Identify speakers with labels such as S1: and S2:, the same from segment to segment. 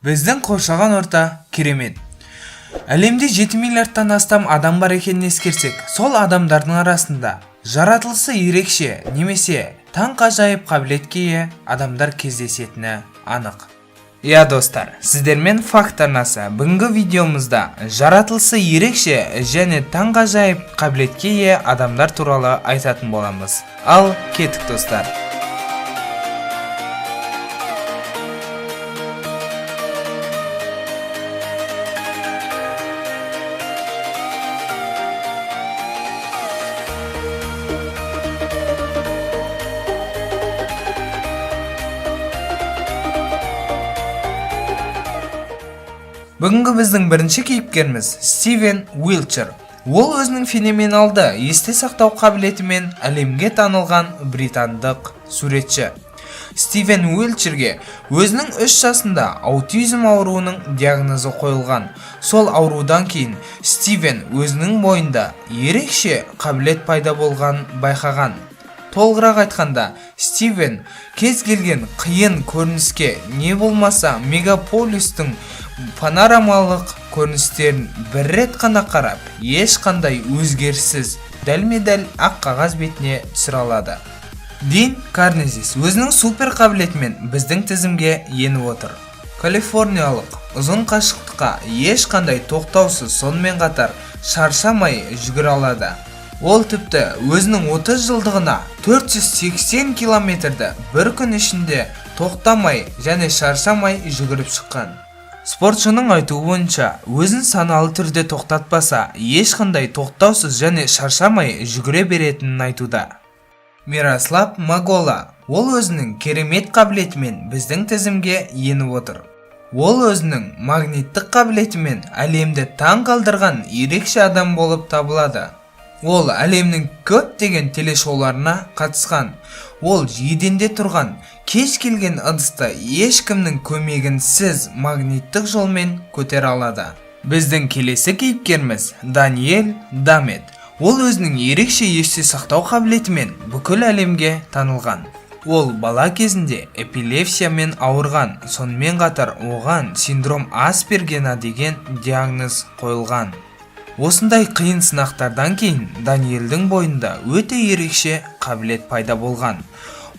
S1: Біздің қоршаған орта керемет. Әлемде 7 миллиардтан астам адам бар екенін ескерсек, сол адамдардың арасында жаратылысы ерекше немесе таңғажайып қабілетке ие адамдар кездесетіні анық. Иә достар, сіздермен факт арнасы бүгінгі видеомызда жаратылысы ерекше және таңғажайып қабілетке ие адамдар туралы айтатын боламыз. Ал кеттік достар. Бүгінгі біздің бірінші кейіпкеріміз Стивен Уилчер. Ол өзінің феноменалды есте сақтау қабілетімен әлемге танылған британдық суретші. Стивен Уилчерге өзінің 3 жасында аутизм ауруының диагнозы қойылған. Сол аурудан кейін Стивен өзінің бойында ерекше қабілет пайда болған байқаған. Толығырақ айтқанда, Стивен кез келген қиын көрініске не болмаса мегаполистің панорамалық көріністерін бір рет қана қарап, ешқандай өзгеріссіз дәлме-дәл ақ қағаз бетіне түсіре алады. Дин Карнезис өзінің супер қабілетімен біздің тізімге еніп отыр. Калифорниялық ұзын қашықтыққа ешқандай тоқтаусыз, сонымен қатар шаршамай жүгіре алады. Ол тіпті өзінің 30 жылдығына 480 километрді бір күн ішінде тоқтамай және шаршамай жүгіріп шыққан. Спортшының айтуы бойынша, өзін саналы түрде тоқтатпаса, ешқандай тоқтаусыз және шаршамай жүгіре беретінін айтуда. Мирослав Магола. Ол өзінің керемет қабілетімен біздің тізімге еніп отыр. Ол өзінің магниттік қабілетімен әлемді таң қалдырған ерекше адам болып табылады. Ол әлемнің көптеген телешоуларына қатысқан. Ол еденде тұрған, кез келген ыдысты ешкімнің көмегінсіз магниттік жолмен көтере алады. Біздің келесі кейіпкеріміз Даниэль Дамет. Ол өзінің ерекше есте сақтау қабілетімен бүкіл әлемге танылған. Ол бала кезінде эпилепсиямен ауырған, сонымен қатар оған синдром Аспергена деген диагноз қойылған. Осындай қиын сынақтардан кейін Даниэльдің бойында өте ерекше қабілет пайда болған.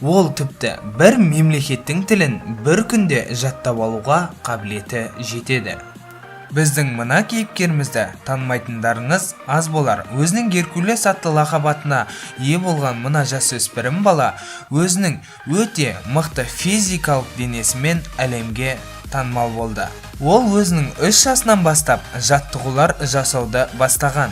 S1: Ол тіпті бір мемлекеттің тілін бір күнде жаттап алуға қабілеті жетеді. Біздің мына кейіпкерімізді танымайтындарыңыз аз болар. Өзінің Геркулес атты лақабатына ие болған мына жасөспірім бала өзінің өте мықты физикалық денесімен әлемге танымал болды. Ол өзінің 3 жасынан бастап жаттығулар жасауды бастаған.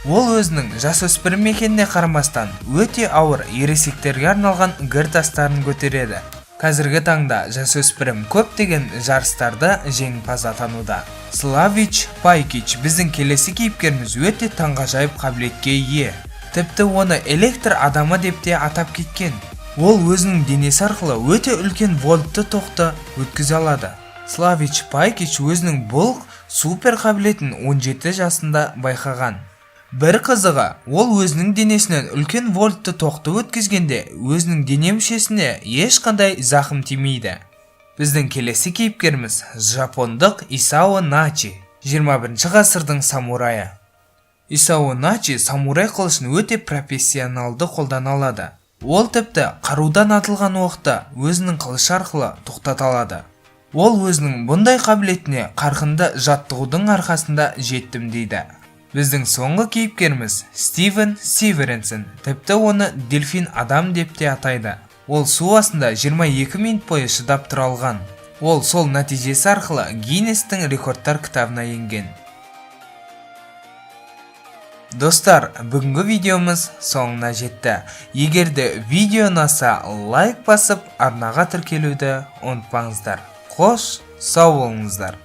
S1: Ол өзінің жасөспірім екеніне қарамастан өте ауыр ересектерге арналған гір тастарын көтереді. Қазіргі таңда жасөспірім көптеген жарыстарда жеңімпаз атануда. Славич Пайкич біздің келесі кейіпкеріміз өте таңғажайып қабілетке ие. Тіпті оны электр адамы деп те атап кеткен. Ол өзінің денесі арқылы өте үлкен вольтты тоқты өткізе алады. Славич Пайкич өзінің бұл супер қабілетін 17 жасында байқаған. Бір қызығы, ол өзінің денесінен үлкен вольтты тоқты өткізгенде өзінің дене мүшесіне ешқандай зақым тимейді. Біздің келесі кейіпкеріміз жапондық Исао Начи, 21 ғасырдың самурайы. Исао Начи самурай қылышын өте профессионалды қолдана алады. Ол тіпті қарудан атылған оқты өзінің қылышы арқылы тоқтата алады. Ол өзінің бұндай қабілетіне қарқынды жаттығудың арқасында жеттім дейді. Біздің соңғы кейіпкеріміз Стивен Северенсен, тіпті оны дельфин адам деп те атайды. Ол су астында 22 минут бойы шыдап тұра алған. Ол сол нәтижесі арқылы Гиннестің рекордтар кітабына енген. Достар, бүгінгі видеомыз соңына жетті. Егерде видео ұнаса, лайк басып, арнаға тіркелуді ұмытпаңыздар. Қош, сау болыңыздар.